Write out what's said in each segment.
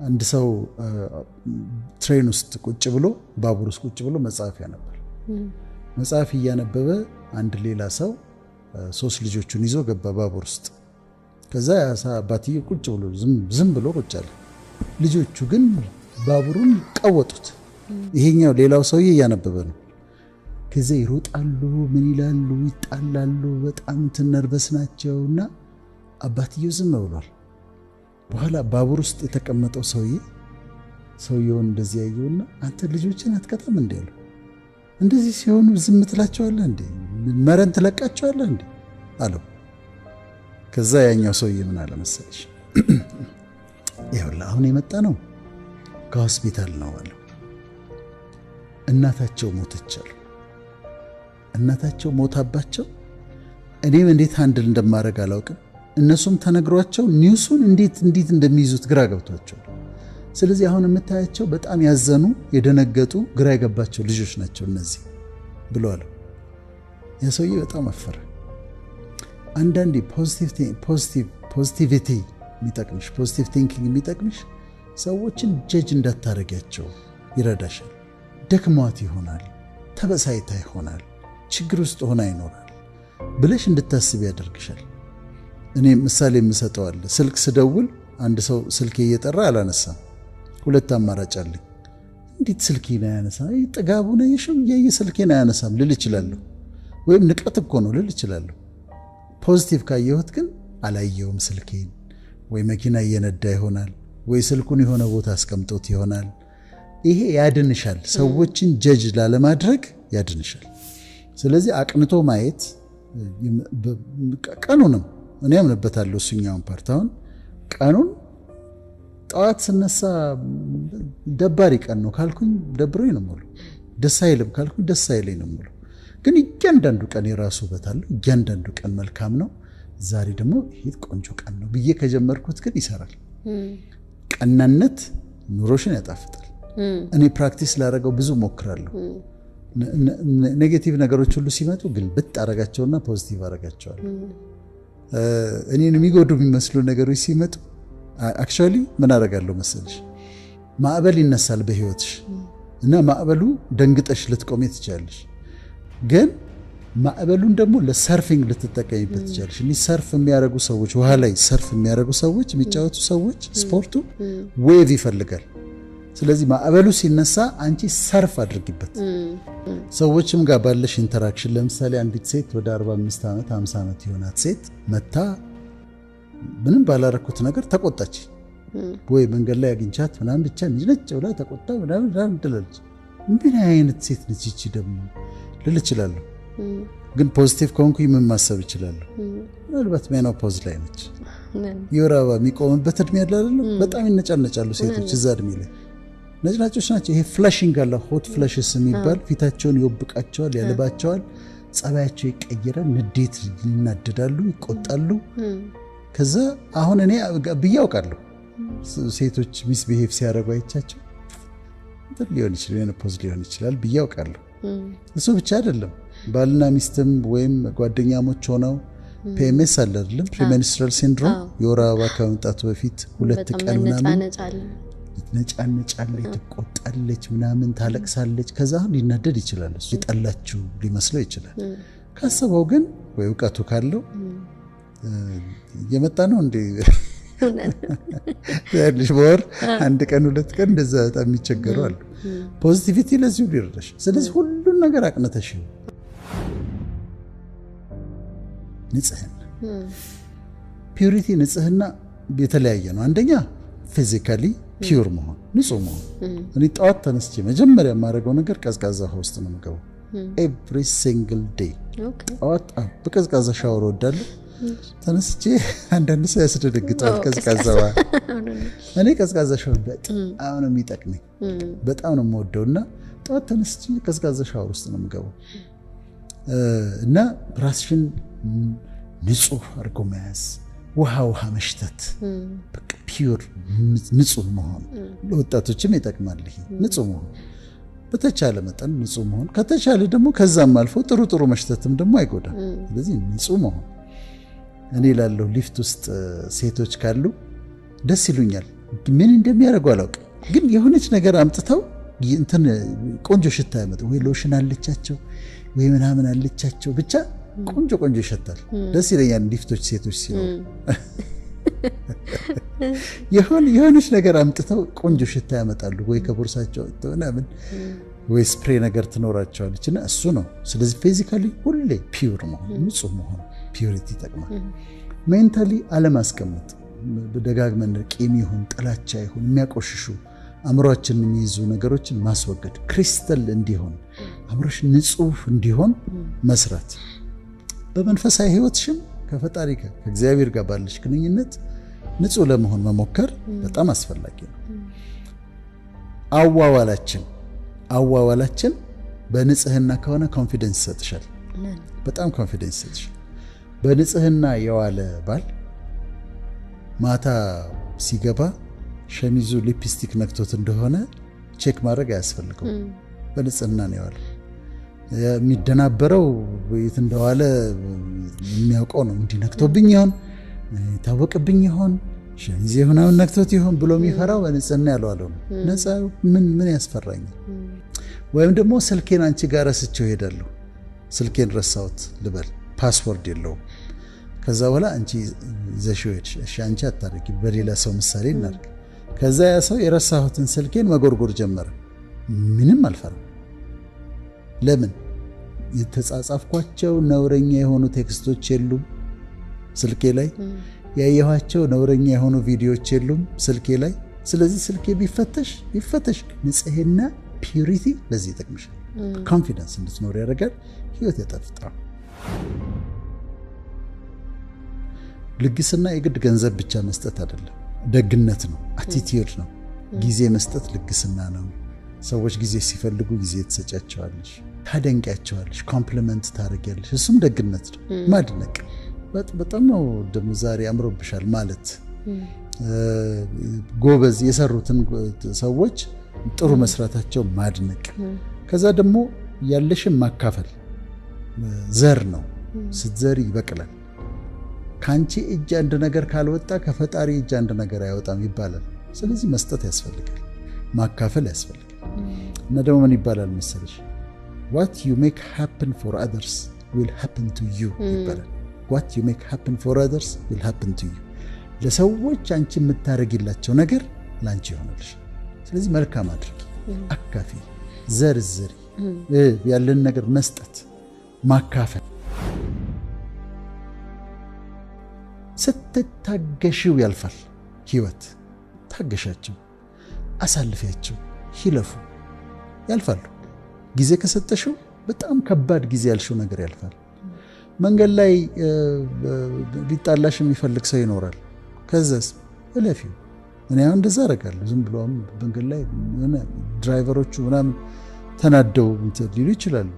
አንድ ሰው ትሬን ውስጥ ቁጭ ብሎ ባቡር ውስጥ ቁጭ ብሎ መጽሐፍ ያነባል። መጽሐፍ እያነበበ አንድ ሌላ ሰው 3 ልጆቹን ይዞ ገባ ባቡር ውስጥ። ከዛ አባትዬ ቁጭ ብሎ ዝም ብሎ ቁጭ አለ። ልጆቹ ግን ባቡሩን ቀወጡት። ይሄኛው ሌላው ሰውዬ እያነበበ ነው። ከዛ ይሮጣሉ፣ ምን ይላሉ፣ ይጣላሉ። በጣም ተነርበስ ናቸውና አባትዬው ዝም ብሏል። በኋላ ባቡር ውስጥ የተቀመጠው ሰውየውን እንደዚህ ያየውና አንተ ልጆችን አትቀጣም እንዴ አለው። እንደዚህ ሲሆኑ ዝም ትላቸዋለህ እንዴ? መረን ትለቃቸዋለህ እንዴ አለው። ከዛ ያኛው ሰውዬ ምን አለ መሰለሽ፣ ይኸውልህ አሁን የመጣ ነው ከሆስፒታል ነው አለው። እናታቸው ሞተች አሉ። እናታቸው ሞታባቸው እኔም እንዴት ሃንድል እንደማደርግ አላውቅም። እነሱም ተነግሯቸው ኒውሱን እንዴት እንደሚይዙት ግራ ገብቷቸው፣ ስለዚህ አሁን የምታያቸው በጣም ያዘኑ የደነገጡ ግራ የገባቸው ልጆች ናቸው እነዚህ ብሎ አለ። ያ ሰውዬ በጣም አፈረ። አንዳንዴ ፖዚቲቪቲ የሚጠቅምሽ ፖዚቲቭ ቲንኪንግ የሚጠቅምሽ ሰዎችን ጀጅ እንዳታረጊያቸው ይረዳሻል። ደክሟት ይሆናል፣ ተበሳይታ ይሆናል፣ ችግር ውስጥ ሆና ይኖራል ብለሽ እንድታስብ ያደርግሻል። እኔ ምሳሌ የምሰጠው አለ። ስልክ ስደውል አንድ ሰው ስልኬ እየጠራ አላነሳም። 2 አማራጭ አለኝ። እንዴት ስልኬን አያነሳም? ጥጋቡ ነው የሽም ስልኬን አያነሳም ልል እችላለሁ። ወይም ንቀት እኮ ነው ልል እችላለሁ። ፖዚቲቭ ካየሁት ግን አላየውም ስልኬን፣ ወይ መኪና እየነዳ ይሆናል፣ ወይ ስልኩን የሆነ ቦታ አስቀምጦት ይሆናል። ይሄ ያድንሻል። ሰዎችን ጀጅ ላለማድረግ ያድንሻል። ስለዚህ አቅንቶ ማየት ቀኑንም እኔ አምንበታለሁ። እሱኛውን ፓርት አሁን ቀኑን ጠዋት ስነሳ ደባሪ ቀን ነው ካልኩኝ ደብሮኝ ነው ሙሉ፣ ደስ አይልም ካልኩኝ ደስ አይለኝ ነው ሙሉ። ግን እያንዳንዱ ቀን የራሱ ውበት አለው። እያንዳንዱ ቀን መልካም ነው። ዛሬ ደግሞ ይሄ ቆንጆ ቀን ነው ብዬ ከጀመርኩት ግን ይሰራል። ቀናነት ኑሮሽን ያጣፍጣል። እኔ ፕራክቲስ ላደረገው ብዙ ሞክራለሁ። ኔጌቲቭ ነገሮች ሁሉ ሲመጡ ግን አረጋቸውና ፖዚቲቭ አረጋቸዋለሁ። እኔን የሚጎዱ የሚመስሉ ነገሮች ሲመጡ አክቹዋሊ ምን አደርጋለሁ መሰለሽ፣ ማዕበል ይነሳል በህይወትሽ እና ማዕበሉ ደንግጠሽ ልትቆሜ ትችላለሽ። ግን ማዕበሉን ደግሞ ለሰርፊንግ ልትጠቀሚበት ትችላለሽ። እኔ ሰርፍ የሚያደርጉ ሰዎች፣ ውሃ ላይ ሰርፍ የሚያደርጉ ሰዎች፣ የሚጫወቱ ሰዎች ስፖርቱ ዌቭ ይፈልጋል። ስለዚህ ማዕበሉ ሲነሳ አንቺ ሰርፍ አድርጊበት። ሰዎችም ጋር ባለሽ ኢንተራክሽን፣ ለምሳሌ አንዲት ሴት ወደ 45 ዓመት 50 ዓመት የሆናት ሴት መታ ምንም ባላረኩት ነገር ተቆጣች፣ ወይ መንገድ ላይ አግኝቻት ምናምን ብቻ ነጭ ብላ ተቆጣ ምናምን ትላለች። ምን አይነት ሴት ነች እቺ ደግሞ ልል እችላለሁ። ግን ፖዚቲቭ ከሆንኩኝ ምን ማሰብ እችላለሁ? ምናልባት ሜኖፖዝ ላይ ነች፣ የወር አበባ የሚቆምበት እድሜ ያለ አይደለም። በጣም ይነጫነጫሉ ሴቶች እዛ እድሜ ላይ ነጭናጮች ናቸው። ይሄ ፍላሽንግ አለ፣ ሆት ፍላሽስ የሚባል ፊታቸውን ይወብቃቸዋል፣ ያልባቸዋል፣ ጸባያቸው ይቀየራል፣ ንዴት ይናደዳሉ፣ ይቆጣሉ። ከዛ አሁን እኔ ብያውቃለሁ ሴቶች ሚስቢሄቭ ሲያደርጉ አይቻቸው ሊሆን ይችላል ሜኖፖዝ ሊሆን ይችላል ብያውቃለሁ። እሱ ብቻ አይደለም፣ ባልና ሚስትም ወይም ጓደኛሞች ሆነው ፒኤምኤስ አለ አይደለም፣ ፕሪሜንስትራል ሲንድሮም፣ የወር አበባ ከመምጣቱ በፊት 2 ቀን ምናምን ነጫነጫለች፣ ትቆጣለች፣ ምናምን ታለቅሳለች። ከዛ ሊናደድ ይችላል፣ እሱ ይጠላችሁ ሊመስለው ይችላል። ካሰበው ግን ወይ እውቀቱ ካለው የመጣ ነው እንዴ ያልሽ በወር 1 ቀን 2 ቀን እንደዛ በጣም የሚቸገሩ አሉ። ፖዚቲቪቲ ለዚሁ ሊረዳሽ። ስለዚህ ሁሉን ነገር አቅነተሽ ንጽህና፣ ፒዩሪቲ፣ ንጽህና የተለያየ ነው። አንደኛ ፊዚካሊ ፒዩር መሆን፣ ንጹህ መሆን። እኔ ጠዋት ተነስቼ መጀመሪያ የማደርገው ነገር ቀዝቃዛ ውሃ ውስጥ ነው የምገባው። ኤቭሪ ሲንግል ዴይ ጠዋት በቀዝቃዛ ሻወር ወዳለሁ። ተነስቼ አንዳንድ ሰው ያስደነግጣል ቀዝቃዛ ውሃ። እኔ ቀዝቃዛ ሻወር በጣም ነው የሚጠቅመኝ፣ በጣም ነው የምወደውና ጠዋት ተነስቼ ቀዝቃዛ ሻወር ውስጥ ነው የምገባው እና ራስሽን ንጹህ አድርጎ መያዝ፣ ውሃ መሽተት፣ በቃ ፒዩር ንጹህ መሆን ለወጣቶችም ይጠቅማል። ይሄ ንጹህ መሆን በተቻለ መጠን ንጹህ መሆን፣ ከተቻለ ደግሞ ከዛም አልፎ ጥሩ መሽተትም ደግሞ አይጎዳም። ስለዚህ ንጹህ መሆን። እኔ ላለው ሊፍት ውስጥ ሴቶች ካሉ ደስ ይሉኛል። ምን እንደሚያደርጉ አላውቅም፣ ግን የሆነች ነገር አምጥተው እንትን ቆንጆ ሽታ ያመጡ ወይ ሎሽን አለቻቸው ወይ ምናምን አለቻቸው ብቻ ቆንጆ ቆንጆ ይሸታል። ደስ ይለኛል ሊፍቶች ሴቶች ሲኖር የሆነች ነገር አምጥተው ቆንጆ ሽታ ያመጣሉ ወይ ከቦርሳቸው ምናምን ወይ ስፕሬ ነገር ትኖራቸዋለች እና እሱ ነው። ስለዚህ ፊዚካሊ ሁሌ ፒውር መሆን ንጹህ መሆን ፒውሪቲ ይጠቅማል። ሜንታሊ አለማስቀመጥ ደጋግመን ቂም ይሁን ጥላቻ ይሁን የሚያቆሽሹ አእምሮአችንን የሚይዙ ነገሮችን ማስወገድ፣ ክሪስታል እንዲሆን አእምሮሽ ንጹህ እንዲሆን መስራት። በመንፈሳዊ ህይወትሽም ከፈጣሪ ጋር ከእግዚአብሔር ጋር ባለሽ ግንኙነት ንጹህ ለመሆን መሞከር በጣም አስፈላጊ ነው። አዋዋላችን በንጽህና ከሆነ ኮንፊደንስ ይሰጥሻል፣ በጣም ኮንፊደንስ ይሰጥሻል። በንጽህና የዋለ ባል ማታ ሲገባ ሸሚዙ ሊፕስቲክ ነክቶት እንደሆነ ቼክ ማድረግ አያስፈልገው። በንጽህና ነው የዋለ። የሚደናበረው የት እንደዋለ የሚያውቀው ነው። እንዲነክቶብኝ ይሆን ታወቅብኝ ይሆን ሸሚዜ ሆናውን ነክቶት ይሆን ብሎ የሚፈራው በንጽህና ያልዋለው ነው። ነፃ ምን ያስፈራኛል? ወይም ደግሞ ስልኬን አንቺ ጋር ረስቼው ሄዳለሁ፣ ስልኬን ረሳሁት ልበል፣ ፓስወርድ የለውም። ከዛ በኋላ አንቺ ይዘሽው ሄድሽ። እሺ አንቺ አታርጊ፣ በሌላ ሰው ምሳሌ እናድርግ። ከዛ ያ ሰው የረሳሁትን ስልኬን መጎርጎር ጀመረ። ምንም አልፈራም። ለምን? የተጻጻፍኳቸው ነውረኛ የሆኑ ቴክስቶች የሉም ስልኬ ላይ፣ ያየኋቸው ነውረኛ የሆኑ ቪዲዮዎች የሉም ስልኬ ላይ። ስለዚህ ስልኬ ቢፈተሽ ንጽህና ፒዩሪቲ ለዚህ ይጠቅምሻል። ኮንፊደንስ እንድትኖር ያደርጋል። ህይወት ያጣፍጣል። ልግስና የግድ ገንዘብ ብቻ መስጠት አይደለም፣ ደግነት ነው፣ አቲቲዩድ ነው። ጊዜ መስጠት ልግስና ነው። ሰዎች ጊዜ ሲፈልጉ ጊዜ ትሰጫቸዋለሽ፣ ታደንቂያቸዋለሽ፣ ኮምፕሊመንት ታደርጊያለሽ። እሱም ደግነት ነው። ማድነቅ በጣም ነው ደግሞ ዛሬ አምሮብሻል ማለት፣ ጎበዝ የሰሩትን ሰዎች ጥሩ መስራታቸው ማድነቅ። ከዛ ደግሞ ያለሽን ማካፈል። ዘር ነው፣ ስትዘሪ ይበቅላል። ካንቺ እጅ አንድ ነገር ካልወጣ ከፈጣሪ እጅ አንድ ነገር አይወጣም ይባላል። ስለዚህ መስጠት ያስፈልጋል፣ ማካፈል ያስፈልጋል። እና ደግሞ ምን ይባላል መሰለሽ? what you make happen for others will happen to you ይባላል። what you make happen for others will happen to you። ለሰዎች አንቺ የምታረጊላቸው ነገር ላንቺ ይሆናልሽ። ስለዚህ መልካም አድርጊ፣ አካፊ፣ ዘርዝሪ፣ ያለን ነገር መስጠት፣ ማካፈል። ስትታገሺው ያልፋል ህይወት። ታገሻቸው፣ አሳልፊያቸው፣ ይለፉ፣ ያልፋሉ። ጊዜ ከሰጠሽው በጣም ከባድ ጊዜ ያልሽው ነገር ያልፋል። መንገድ ላይ ሊጣላሽ የሚፈልግ ሰው ይኖራል። ከዛስ እለፊው። እኔ አሁን እንደዛ አደርጋለሁ። ዝም ብሎ መንገድ ላይ ድራይቨሮቹ ምናምን ተናደው ሊሉ ይችላሉ።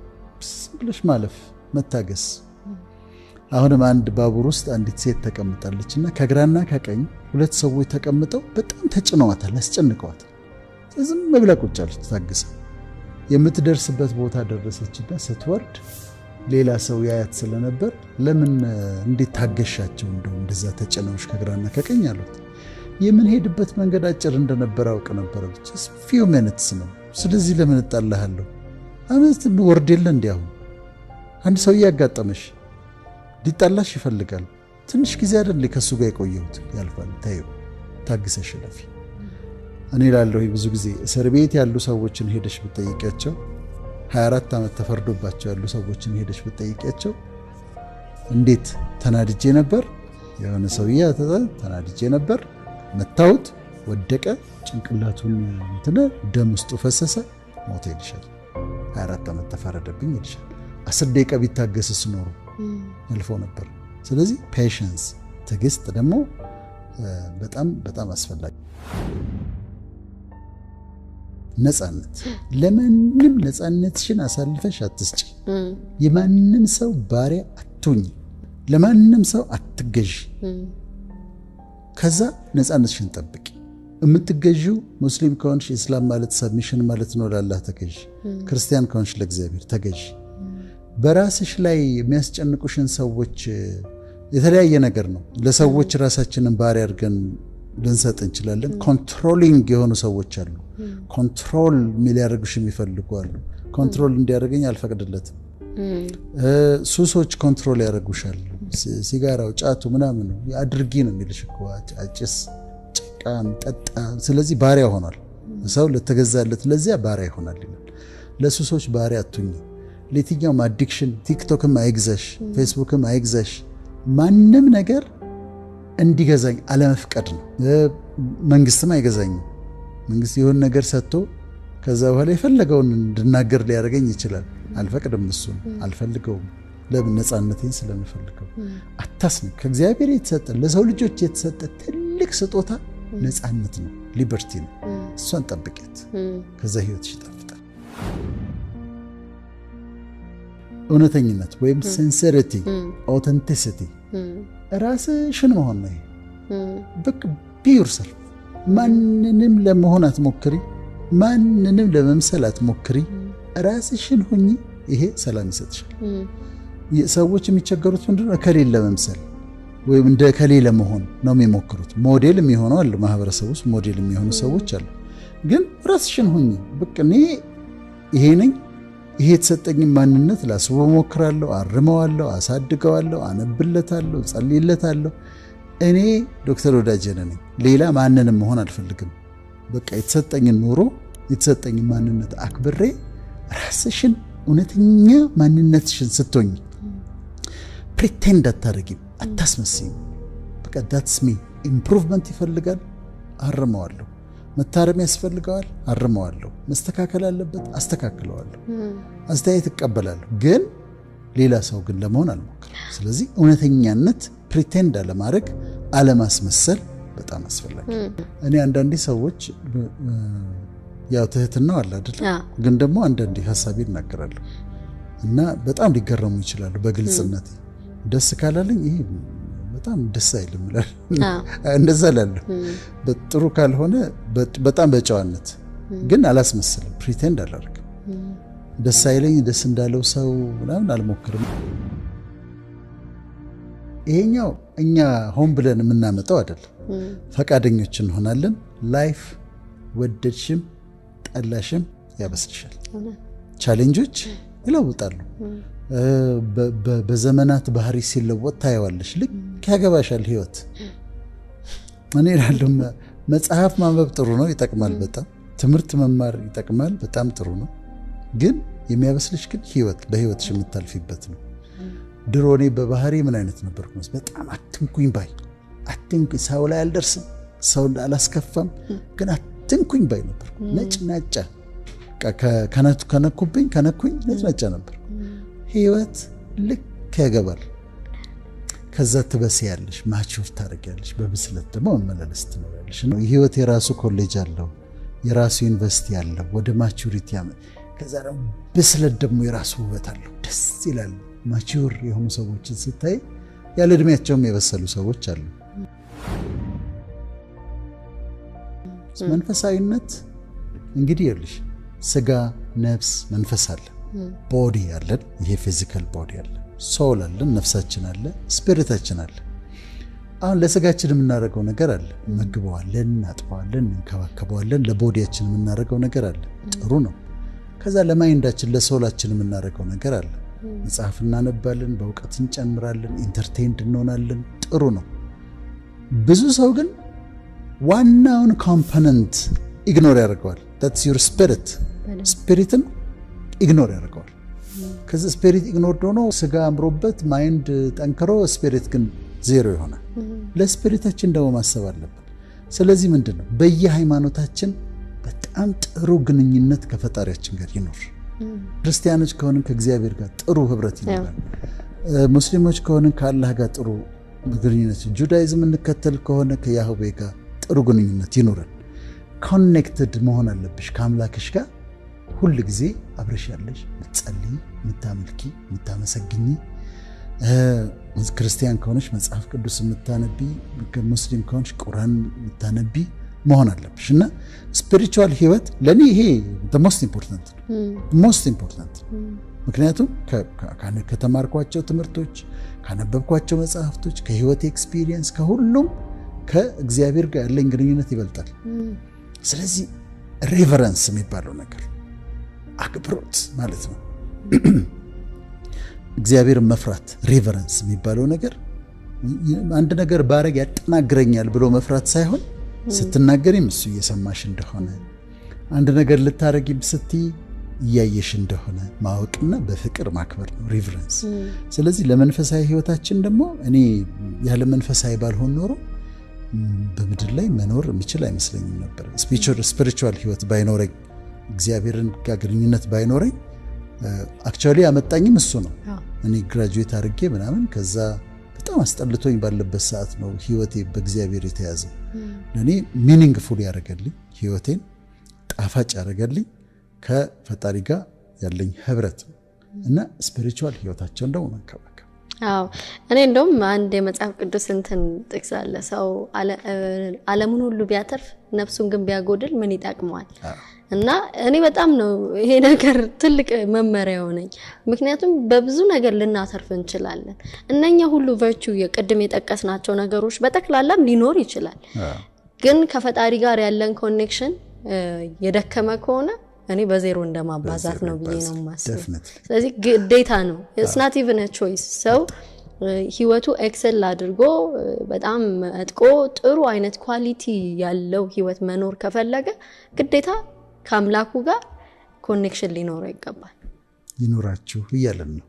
ዝም ብለሽ ማለፍ፣ መታገስ። አሁንም አንድ ባቡር ውስጥ አንዲት ሴት ተቀምጣለችና ከግራና ከቀኝ ሁለት ሰዎች ተቀምጠው በጣም ተጭነዋታል፣ አስጨንቀዋታል። ዝም ብላ ቁጭ አለች ታግሳ። የምትደርስበት ቦታ ደረሰችና ስትወርድ ሌላ ሰው ያያት ስለነበር ለምን እንዴት ታገሻቸው እንደዛ ተጨነውሽ ከግራና ከቀኝ አሉት። የምንሄድበት መንገድ አጭር እንደነበር አውቅ ነበር። just few minutes ነው። ስለዚህ ለምን እጣልሃለሁ? አመት ወርድ የለ እንዲያው አንድ ሰው ያጋጠመሽ ሊጣላሽ ይፈልጋል። ትንሽ ጊዜ አይደል ከሱ ጋር የቆየሁት፣ ያልፋል። ታዩ፣ ታግሰሽ ለፊ። እኔ ላለው ብዙ ጊዜ እስር ቤት ያሉ ሰዎችን ሄደሽ ብትጠይቂያቸው 24 ዓመት ተፈርዶባቸው ያሉ ሰዎችን ሄደሽ ብትጠይቂያቸው እንዴት ተናድጄ ነበር፣ የሆነ ሰውዬ ተናድጄ ነበር፣ መታውት፣ ወደቀ፣ ጭንቅላቱን ደም ውስጡ ፈሰሰ፣ ሞተ ይልሻል። 24 ዓመት ተፈረደብኝ ይልሻል። 10 ደቂቃ ቢታገስስ ኖሮ አልፎ ነበር። ስለዚህ ፔሽንስ፣ ትዕግስት ደግሞ በጣም በጣም አስፈላጊ። ነፃነት፣ ለማንም ነፃነትሽን አሳልፈሽ አትስጪ። የማንም ሰው ባሪያ አትሁኚ፣ ለማንም ሰው አትገዢ። ከዛ ነፃነትሽን ጠብቂ። የምትገዢው ሙስሊም ከሆንሽ እስላም ማለት ሰብሚሽን ማለት ነው፣ ለአላህ ተገዢ። ክርስቲያን ከሆንሽ ለእግዚአብሔር ተገዢ። በራስሽ ላይ የሚያስጨንቁሽን ሰዎች የተለያየ ነገር ነው። ለሰዎች ራሳችንን ባሪያ አድርገን ልንሰጥ እንችላለን። ኮንትሮሊንግ የሆኑ ሰዎች አሉ። ኮንትሮል የሚያደርጉሽ የሚፈልጉ አሉ። ኮንትሮል እንዲያደርገኝ አልፈቅድለትም። ሱሶች ኮንትሮል ያደርጉሻል። ሲጋራው፣ ጫቱ ምናምን አድርጊ ነው የሚልሽ እኮ አጭስ፣ ጭቃም፣ ጠጣ። ስለዚህ ባሪያ ሆኗል ሰው። ለተገዛለት ለዚያ ባሪያ ይሆናል ይላል። ለሱሶች ባሪያ አትሁኝ። ለየትኛውም አዲክሽን ቲክቶክም አይግዛሽ፣ ፌስቡክም አይግዛሽ። ማንም ነገር እንዲገዛኝ አለመፍቀድ ነው። መንግስትም አይገዛኝም። መንግስት የሆነ ነገር ሰጥቶ ከዛ በኋላ የፈለገውን እንድናገር ሊያደርገኝ ይችላል። አልፈቅድም። እሱን አልፈልገውም። ለምን? ነፃነቴን ስለምፈልገው። አታስነክ። ከእግዚአብሔር የተሰጠ ለሰው ልጆች የተሰጠ ትልቅ ስጦታ ነፃነት ነው፣ ሊበርቲ ነው። እሷን ጠብቂያት፣ ከዛ ህይወትሽ ይጣፍጣል። እውነተኝነት ወይም ሲንሰሪቲ፣ ኦተንቲሲቲ ራስሽን መሆን ነው። በቃ ቢዩርሰልፍ። ማንንም ለመሆን አትሞክሪ፣ ማንንም ለመምሰል አትሞክሪ። ራስሽን ሁኚ። ይሄ ሰላም ይሰጥሻል። ሰዎች የሚቸገሩት ምንድነው? እከሌን ለመምሰል ወይም እንደ እከሌ ለመሆን ነው የሚሞክሩት። ሞዴል የሚሆኑ አሉ፣ ማህበረሰብ ውስጥ ሞዴል የሚሆኑ ሰዎች አሉ። ግን ራስሽን ሁኚ። በቃ እኔ ይሄ ነኝ፣ ይሄ የተሰጠኝ ማንነት ላስበው ሞክራለሁ፣ አርመዋለሁ፣ አሳድገዋለሁ፣ አነብለታለሁ፣ ጸልይለታለሁ። እኔ ዶክተር ወዳጄነ ነኝ፣ ሌላ ማንንም መሆን አልፈልግም። በቃ የተሰጠኝን ኑሮ የተሰጠኝን ማንነት አክብሬ ራስሽን እውነተኛ ማንነትሽን ስትሆኝ ፕሪቴንድ አታረጊም፣ አታስመስይም። በቃ ዳትስ ሚ። ኢምፕሩቭመንት ይፈልጋል፣ አርመዋለሁ። መታረም ያስፈልገዋል፣ አርመዋለሁ። መስተካከል አለበት፣ አስተካክለዋለሁ። አስተያየት እቀበላለሁ፣ ግን ሌላ ሰው ግን ለመሆን አልሞክርም። ስለዚህ እውነተኛነት ፕሪቴንድ አለማድረግ፣ አለማስመሰል በጣም አስፈላጊ። እኔ አንዳንዴ ሰዎች ያው ትህትናው አለ አይደል? ግን ደግሞ አንዳንዴ ሐሳቤ እናገራለሁ እና በጣም ሊገረሙ ይችላሉ በግልጽነት። ደስ ካላለኝ ይሄ በጣም ደስ አይልም ይላል። እንደዛ ላለ በጥሩ ካልሆነ በጣም በጨዋነት ግን አላስመስልም፣ ፕሪቴንድ አላደርግም። ደስ አይለኝ ደስ እንዳለው ሰው ምናምን አልሞክርም። ይሄኛው እኛ ሆን ብለን የምናመጣው አይደለም። ፈቃደኞች እንሆናለን። ላይፍ ወደድሽም ጠላሽም ያበስልሻል። ቻሌንጆች ይለውጣሉ። በዘመናት ባህሪ ሲለወጥ ታየዋለሽ። ልክ ያገባሻል ህይወት። እኔ እላለሁ መጽሐፍ ማንበብ ጥሩ ነው፣ ይጠቅማል በጣም። ትምህርት መማር ይጠቅማል፣ በጣም ጥሩ ነው። ግን የሚያበስልሽ ግን ህይወት፣ በህይወትሽ የምታልፊበት ነው። ድሮ እኔ በባህሪ ምን አይነት ነበርኩ? በጣም አትንኩኝ ባይ፣ አትንኩኝ፣ ሰው ላይ አልደርስም፣ ሰው አላስከፋም፣ ግን አትንኩኝ ባይ ነበርኩ። ነጭናጫ፣ ከነኩኝ ነጭናጫ ነበር። ህይወት ልክ ያገባል። ከዛ ትበስያለሽ፣ ማቹር ታደርጊያለሽ። በብስለት ደግሞ መመላለስ ትኖሪያለሽ። ህይወት የራሱ ኮሌጅ አለው፣ የራሱ ዩኒቨርሲቲ አለው፣ ወደ ማቹሪቲ ከዛ ደግሞ ብስለት ደግሞ የራሱ ውበት አለው። ደስ ይላል። ማቹር የሆኑ ሰዎችን ስታይ ያለ እድሜያቸውም የበሰሉ ሰዎች አሉ። መንፈሳዊነት እንግዲህ ይልሽ ስጋ፣ ነፍስ፣ መንፈስ አለ። ቦዲ አለን፣ ይሄ ፊዚካል ቦዲ አለ። ሶል አለን፣ ነፍሳችን አለ፣ ስፒሪታችን አለ። አሁን ለስጋችን የምናደርገው ነገር አለ። መግበዋለን፣ እናጥበዋለን፣ እንከባከበዋለን። ለቦዲያችን የምናደርገው ነገር አለ፣ ጥሩ ነው። ከዛ ለማይንዳችን ለሶላችን የምናደርገው ነገር አለ። መጽሐፍ እናነባለን፣ በእውቀት እንጨምራለን፣ ኢንተርቴይንድ እንሆናለን፣ ጥሩ ነው። ብዙ ሰው ግን ዋናውን ኮምፖነንት ኢግኖር ያደርገዋል። that's your spirit ስፒሪትን ኢግኖር ያደርገዋል። ከዚህ ስፒሪት ኢግኖር ሆኖ ስጋ አምሮበት ማይንድ ጠንክሮ ስፒሪት ግን ዜሮ ይሆናል። ለስፒሪታችን ደግሞ ማሰብ አለብን። ስለዚህ ምንድነው በየሃይማኖታችን በጣም ጥሩ ግንኙነት ከፈጣሪያችን ጋር ይኖር። ክርስቲያኖች ከሆነን ከእግዚአብሔር ጋር ጥሩ ህብረት ይኖራል። ሙስሊሞች ከሆነን ከአላህ ጋር ጥሩ ግንኙነት፣ ጁዳይዝም እንከተል ከሆነ ከያህዌ ጋር ጥሩ ግንኙነት ይኖራል። ኮኔክትድ መሆን አለብሽ ከአምላክሽ ጋር። ሁሉ ጊዜ አብረሽ ያለሽ ምትጸልይ፣ ምታመልኪ፣ ምታመሰግኝ። ክርስቲያን ከሆነሽ መጽሐፍ ቅዱስ ምታነቢ፣ ሙስሊም ከሆነሽ ቁርአን ምታነቢ መሆን አለብሽ። እና ስፒሪቹዋል ህይወት ለኔ ይሄ the most important ምክንያቱም ከተማርኳቸው ትምህርቶች፣ ካነበብኳቸው መጽሐፍቶች፣ ከህይወት ኤክስፒሪየንስ ከሁሉም ከእግዚአብሔር ጋር ያለኝ ግንኙነት ይበልጣል። ስለዚህ ሬቨረንስ የሚባለው ነገር አክብሮት ማለት ነው። እግዚአብሔር መፍራት ሬቨረንስ የሚባለው ነገር አንድ ነገር ባረግ ያጠናግረኛል ብሎ መፍራት ሳይሆን ስትናገሪም እሱ እየሰማሽ እንደሆነ አንድ ነገር ልታረጊም ስትይ እያየሽ እንደሆነ ማወቅና በፍቅር ማክበር ነው ሪቨረንስ። ስለዚህ ለመንፈሳዊ ህይወታችን ደግሞ እኔ ያለ መንፈሳዊ ባልሆን ኖሮ በምድር ላይ መኖር የሚችል አይመስለኝም ነበር። ስፒሪቹዋል ህይወት ባይኖረኝ እግዚአብሔርን ጋር ግንኙነት ባይኖረኝ አክቹአሊ ያመጣኝም እሱ ነው። እኔ ግራጁዌት አድርጌ ምናምን ከዛ በጣም አስጠልቶኝ ባለበት ሰዓት ነው ህይወቴ በእግዚአብሔር የተያዘው። ለኔ ሚኒንግፉል ያደረገልኝ ህይወቴን ጣፋጭ ያደረገልኝ ከፈጣሪ ጋር ያለኝ ህብረት እና ስፒሪቹዋል ህይወታቸው እንደው መንከባከብ። እኔ እንደውም አንድ የመጽሐፍ ቅዱስ እንትን ጥቅስ አለ፣ ሰው ዓለሙን ሁሉ ቢያተርፍ ነፍሱን ግን ቢያጎድል ምን ይጠቅመዋል? እና እኔ በጣም ነው ይሄ ነገር ትልቅ መመሪያ ሆነኝ። ምክንያቱም በብዙ ነገር ልናተርፍ እንችላለን። እነኛ ሁሉ ቨርቹ የቀደም የጠቀስናቸው ነገሮች በተክላላም ሊኖር ይችላል። ግን ከፈጣሪ ጋር ያለን ኮኔክሽን የደከመ ከሆነ እኔ በዜሮ እንደማባዛት ነው ብዬ ነው ማስበው። ስለዚህ ግዴታ ነው። it's not even a choice። ሰው ህይወቱ ኤክሰል አድርጎ በጣም አጥቆ ጥሩ አይነት ኳሊቲ ያለው ህይወት መኖር ከፈለገ ግዴታ ከአምላኩ ጋር ኮኔክሽን ሊኖረው ይገባል። ይኖራችሁ ይያለን ነው።